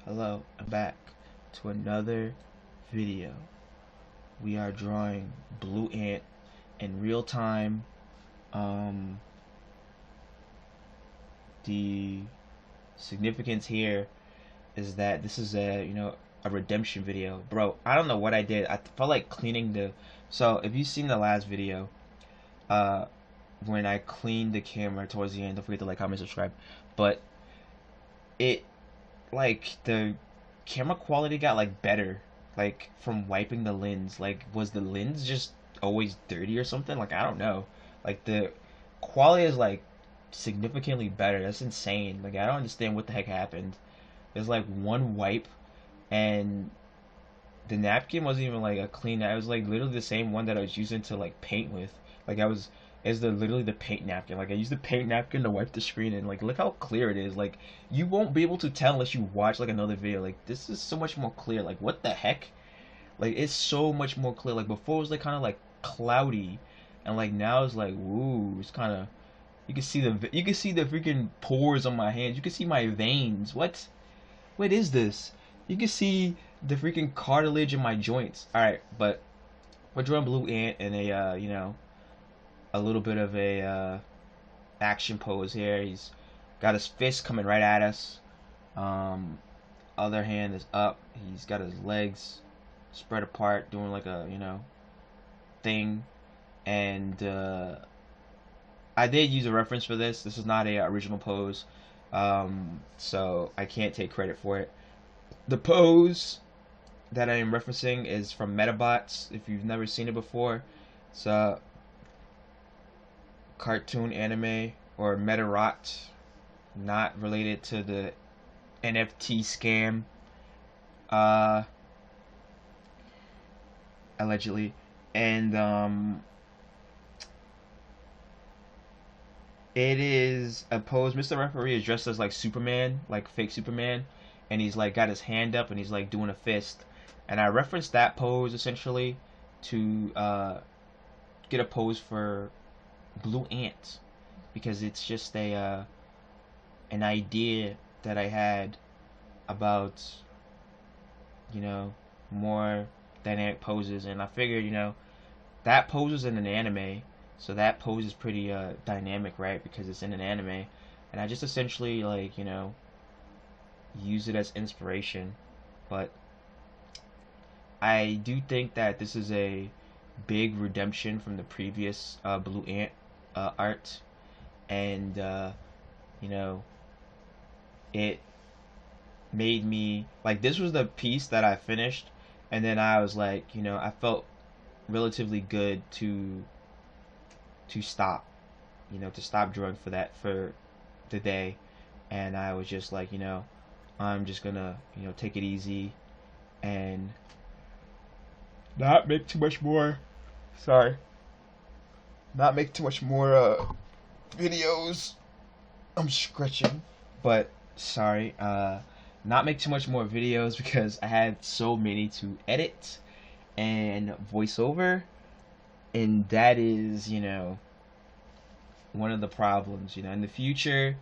Hello, I'm back to another video. We are drawing Blue Ant in real time. Um, the significance here is that this is a redemption video. Bro, I don't know what I did. I felt like cleaning the so if you've seen the last video, uh when I cleaned the camera towards the end, don't forget to like, comment, subscribe. But it like the camera quality got like better, like from wiping the lens. Like, was the lens just always dirty or something? Like, I don't know. Like, the quality is like significantly better. That's insane. Like, I don't understand what the heck happened. There's like one wipe, and the napkin wasn't even like a clean. It was like literally the same one that I was using to like paint with. Like, I was is the literally the paint napkin. Like, I used the paint napkin to wipe the screen, and like, look how clear it is. Like, you won't be able to tell unless you watch like another video. Like, this is so much more clear. Like, what the heck? Like, it's so much more clear. Like, before it was like kind of like cloudy, and like now it's like, woo, it's kind of, you can see the freaking pores on my hands. You can see my veins. What is this? You can see the freaking cartilage in my joints. All right, but we're drawing Blue Ant in a a little bit of a action pose here. He's got his fist coming right at us. Um, Other hand is up. He's got his legs spread apart, doing like a thing. And I did use a reference for this. This is not a original pose, so I can't take credit for it. The pose that I am referencing is from Metabots. If you've never seen it before, it's a cartoon anime or Metarot, not related to the NFT scam, uh, allegedly. And it is a pose. Mr. Referee is dressed as like Superman, like fake Superman, and he's like got his hand up and he's like doing a fist. And I referenced that pose essentially to get a pose for Blue Ant, because it's just a an idea that I had about more dynamic poses, and I figured that pose is in an anime, so that pose is pretty dynamic, right? Because it's in an anime, and I just essentially like use it as inspiration. But I do think that this is a big redemption from the previous Blue Ant art, and you know it made me like, this was the piece that I finished, and then I was like, I felt relatively good to stop, to stop drawing for that for the day, and I was just like, I'm just gonna take it easy and not make too much more. Sorry, not make too much more videos. I'm scratching, but sorry, not make too much more videos because I had so many to edit and voice over, and that is, one of the problems. In the future,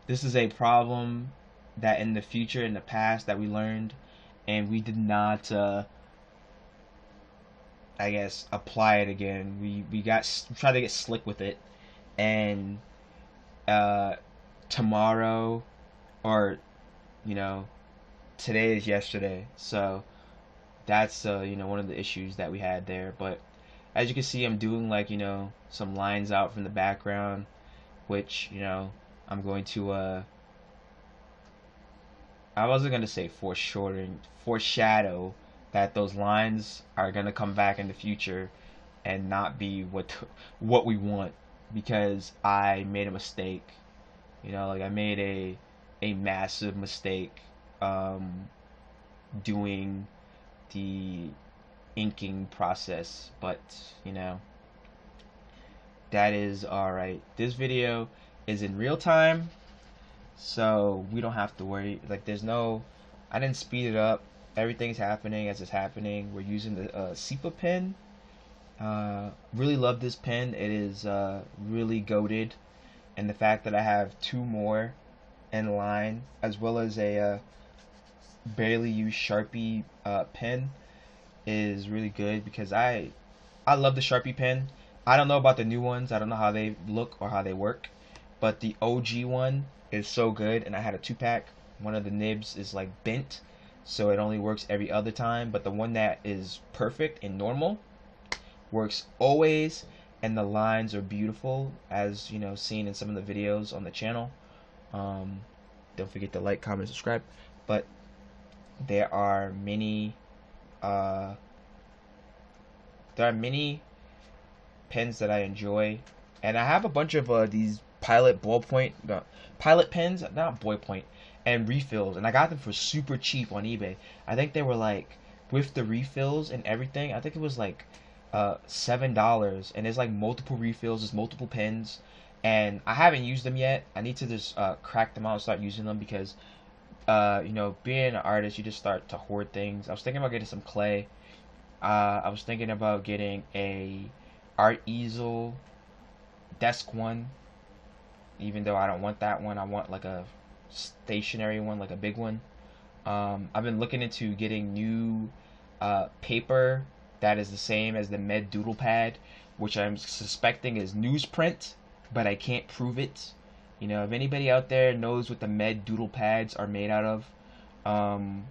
this is a problem that in the future, in the past, that we learned, and we did not, I guess, apply it again. We tried to get slick with it, and uh, tomorrow, or you know, today is yesterday. So that's one of the issues that we had there. But as you can see, I'm doing like some lines out from the background, which I'm going to I wasn't gonna say foreshadow that those lines are gonna come back in the future and not be what we want, because I made a mistake. Like, I made a massive mistake doing the inking process, but that is alright. This video is in real time, so we don't have to worry. Like, I didn't speed it up. Everything's happening as it's happening. We're using the SEPA pen. Really love this pen. It is really goated, and the fact that I have two more in line, as well as a barely used Sharpie pen is really good because I love the Sharpie pen. I don't know about the new ones. I don't know how they look or how they work, but the OG one is so good. And I had a 2-pack. One of the nibs is like bent, so it only works every other time. But the one that is perfect and normal works always, and the lines are beautiful, as you know, seen in some of the videos on the channel. Um, don't forget to like, comment, subscribe. But there are many uh, there are many pens that I enjoy, and I have a bunch of these pilot pens, not ballpoint, and refills, and I got them for super cheap on eBay. I think they were like, with the refills and everything, I think it was like $7, and there's like multiple refills, there's multiple pens, and I haven't used them yet. I need to just crack them out and start using them because you know, being an artist, you just start to hoard things. I was thinking about getting some clay. I was thinking about getting a art easel desk one, even though I don't want that one. I want like a stationary one, like a big one. I've been looking into getting new paper that is the same as the Med Doodle Pad, which I'm suspecting is newsprint, but I can't prove it. You know, if anybody out there knows what the Med Doodle Pads are made out of, um,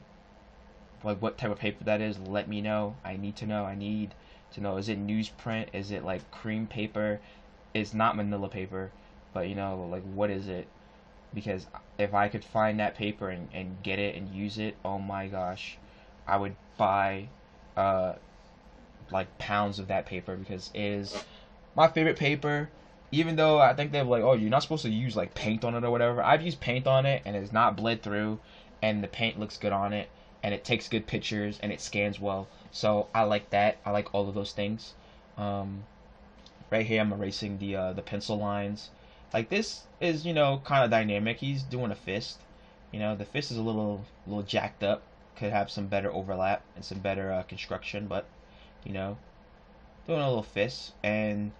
like what type of paper that is, let me know. I need to know. I need to know. Is it newsprint? Is it like cream paper? It's not manila paper, but you know, like what is it? Because if I could find that paper and get it and use it, oh my gosh, I would buy uh like pounds of that paper because it is my favorite paper. Even though I think they're like, oh, you're not supposed to use like paint on it or whatever. I've used paint on it and it's not bled through, and the paint looks good on it, and it takes good pictures and it scans well. So I like that. I like all of those things. Um, right here, I'm erasing the pencil lines. Like this is, you know, kind of dynamic. He's doing a fist. You know, the fist is a little jacked up. Could have some better overlap and some better construction, but you know, doing a little fist. And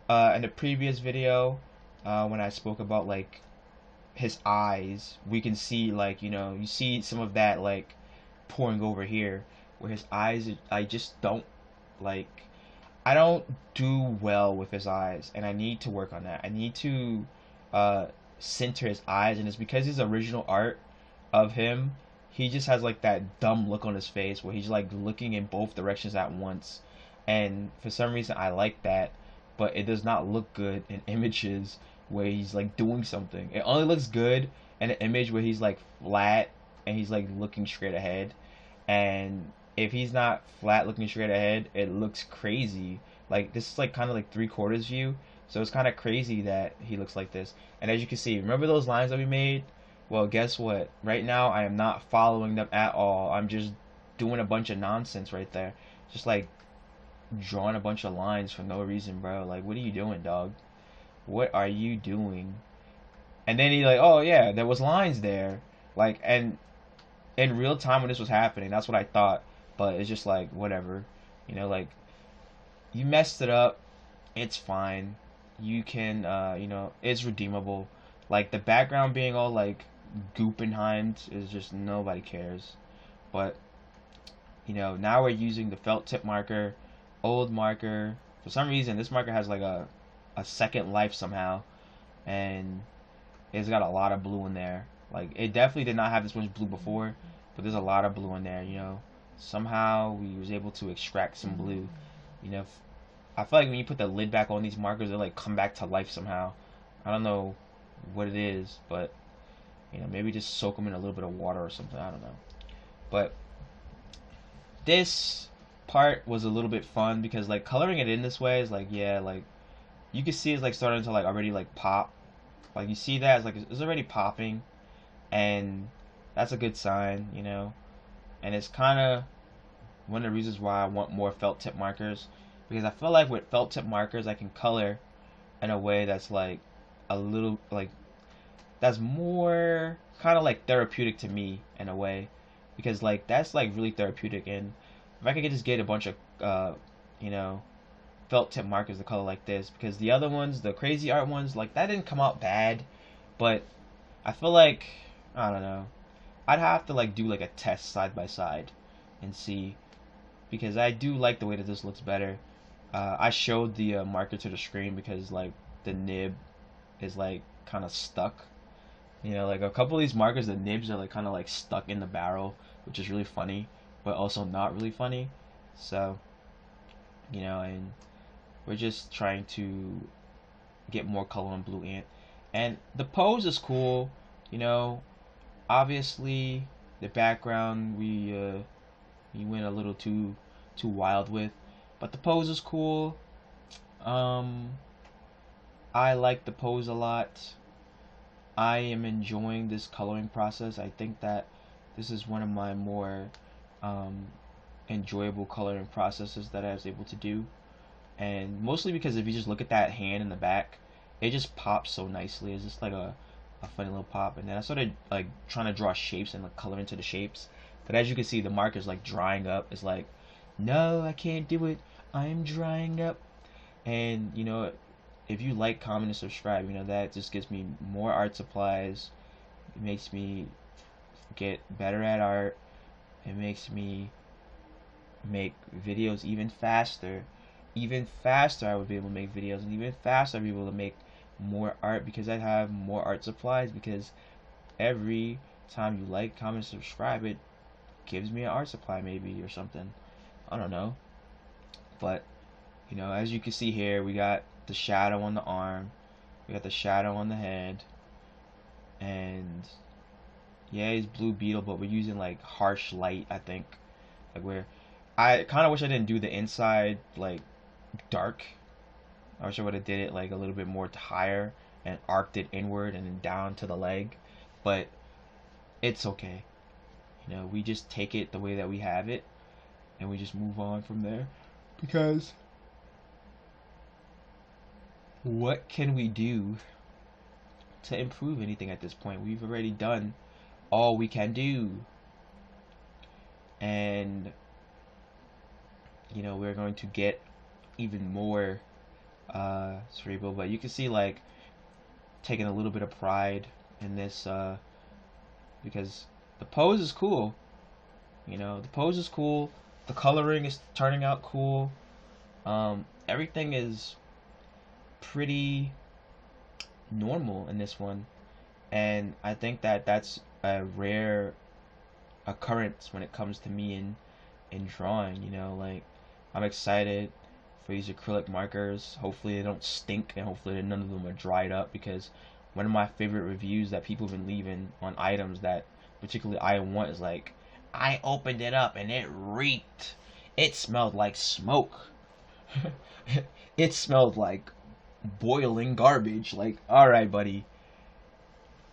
in the previous video, when I spoke about like his eyes, we can see like, you know, you see some of that like pouring over here, where his eyes, I just don't like. I don't do well with his eyes, and I need to work on that. I need to uh, center his eyes, and it's because his original art of him, he just has like that dumb look on his face where he's like looking in both directions at once, and for some reason I like that, but it does not look good in images where he's like doing something. It only looks good in an image where he's like flat and he's like looking straight ahead, and if he's not flat looking straight ahead, it looks crazy. Like this is like kind of like 3/4 view, so it's kind of crazy that he looks like this. And as you can see, remember those lines that we made? Well, guess what? Right now, I am not following them at all. I'm just doing a bunch of nonsense right there. Just like drawing a bunch of lines for no reason, bro. Like, what are you doing, dog? What are you doing? And then he like, oh yeah, there was lines there. Like, and in real time when this was happening, that's what I thought. But it's just like, whatever. You know, like, you messed it up. It's fine. You can, you know, it's redeemable. Like, the background being all, like, Guggenheimed is just, nobody cares. But, you know, now we're using the felt tip marker, old marker. For some reason, this marker has, like, a second life somehow. And it's got a lot of blue in there. Like, it definitely did not have this much blue before, but there's a lot of blue in there, you know. Somehow we was able to extract some blue. You know, I feel like when you put the lid back on these markers, they like come back to life somehow. I don't know what it is, but you know, maybe just soak them in a little bit of water or something. I don't know. But this part was a little bit fun because like coloring it in this way is like, yeah, like you can see it's like starting to like already like pop. Like you see that it's like it's already popping, and that's a good sign, you know. And it's kind of one of the reasons why I want more felt tip markers, because I feel like with felt tip markers I can color in a way that's like a little like that's more kind of like therapeutic to me in a way, because like that's like really therapeutic. And if I could just get a bunch of you know, felt tip markers to color like this, because the other ones, the crazy art ones, like that didn't come out bad, but I feel like, I don't know, I'd have to like do like a test side by side and see, because I do like the way that this looks better. I showed the marker to the screen because like the nib is like kind of stuck. You know, like a couple of these markers, the nibs are like kind of like stuck in the barrel, which is really funny, but also not really funny. So, you know, and we're just trying to get more color on Blue Ant. And the pose is cool, you know. Obviously, the background we went a little too wild with, but the pose is cool. Um, I like the pose a lot. I am enjoying this coloring process. I think that this is one of my more um, enjoyable coloring processes that I was able to do. And mostly because if you just look at that hand in the back, it just pops so nicely. It's just like a funny little pop. And then I started like trying to draw shapes and like color into the shapes. But as you can see, the marker's like drying up. It's like, no, I can't do it. I'm drying up. And you know, if you like, comment, and subscribe, you know that just gives me more art supplies. It makes me get better at art. It makes me make videos even faster. Even faster, I would be able to make videos, and even faster, I'd be able to make more art because I'd have more art supplies. Because every time you like, comment, subscribe, it gives me an art supply, maybe, or something. I don't know. But, you know, as you can see here, we got the shadow on the arm, we got the shadow on the head, and yeah, he's Blue Beetle, but we're using like harsh light, I think. Like where I kind of wish I didn't do the inside like dark. I wish I would have did it like a little bit more higher and arced it inward and then down to the leg, but it's okay. You know, we just take it the way that we have it, and we just move on from there. Because what can we do to improve anything at this point? We've already done all we can do, and you know, we're going to get even more cerebral. But you can see like taking a little bit of pride in this because the pose is cool. You know, the pose is cool, the coloring is turning out cool. Everything is pretty normal in this one, and I think that that's a rare occurrence when it comes to me in drawing. You know, like I'm excited for these acrylic markers. Hopefully they don't stink, and hopefully none of them are dried up, because one of my favorite reviews that people have been leaving on items that particularly I want is like, I opened it up and it reeked. It smelled like smoke. It smelled like boiling garbage. Like, alright, buddy.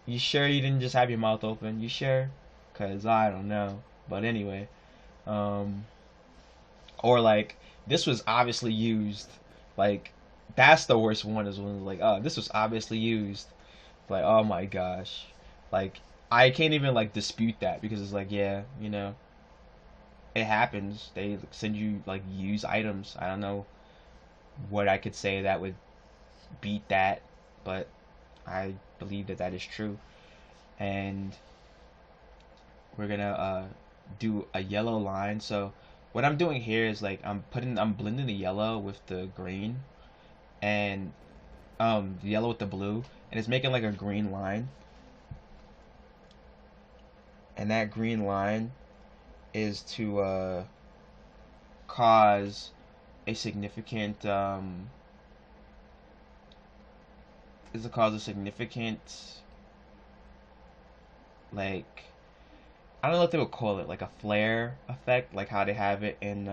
You sure you didn't just have your mouth open? You sure? Because I don't know. But anyway. Um, or like, this was obviously used. Like, that's the worst one, is when like, oh, this was obviously used. Like, oh my gosh. Like, I can't even like dispute that, because it's like, yeah, you know, it happens. They send you like used items. I don't know what I could say that would beat that, but I believe that that is true. And we're gonna do a yellow line. So what I'm doing here is like I'm blending the yellow with the green, and the yellow with the blue, and it's making like a green line. And that green line is to cause a significant is to cause a significant, like, I don't know what they would call it, like a flare effect, like how they have it in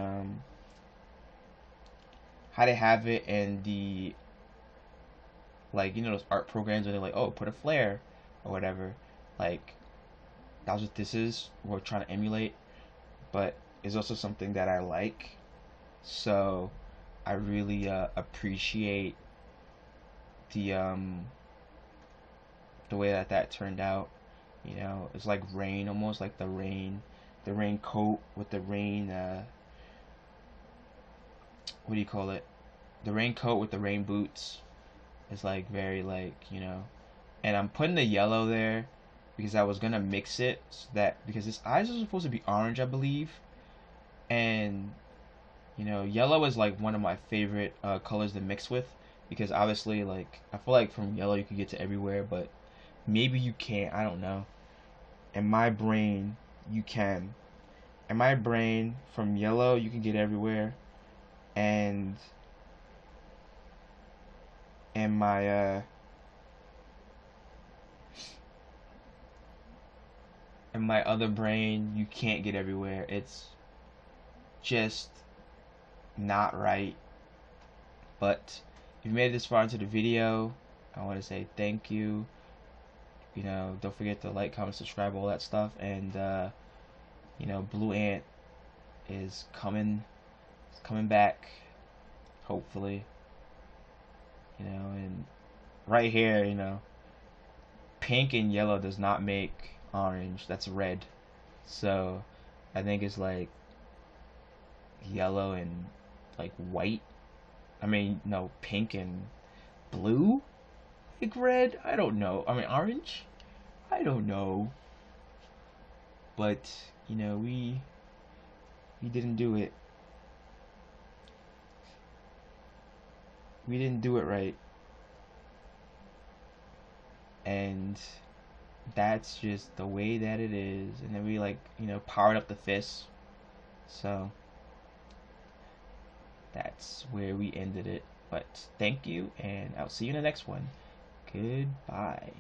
the, like, you know, those art programs where they're like, oh, put a flare or whatever. Like, that's what this is. We're trying to emulate, but it's also something that I like. So I really appreciate the way that that turned out. You know, it's like rain, almost like the rain coat with the rain. What do you call it? The rain coat with the rain boots. It's like very, like, you know. And I'm putting the yellow there because I was gonna mix it so that because his eyes are supposed to be orange, I believe, and you know, yellow is like one of my favorite colors to mix with because obviously, like, I feel like from yellow you can get to everywhere, but maybe you can't. I don't know. In my brain, you can. In my brain, from yellow you can get everywhere, and in my in my other brain, you can't get everywhere. It's just not right. But if you made it this far into the video, I want to say thank you. You know, don't forget to like, comment, subscribe, all that stuff. And you know, Blue Ant is coming back, hopefully. You know, and right here, you know, pink and yellow does not make orange. That's red. So I think it's like yellow and like white. I mean, no, pink and blue? Like red? I don't know. I mean, orange? I don't know. But, you know, we didn't do it. We didn't do it right. And that's just the way that it is. And then we, like, you know, powered up the fist. So that's where we ended it. But thank you, and I'll see you in the next one. Goodbye.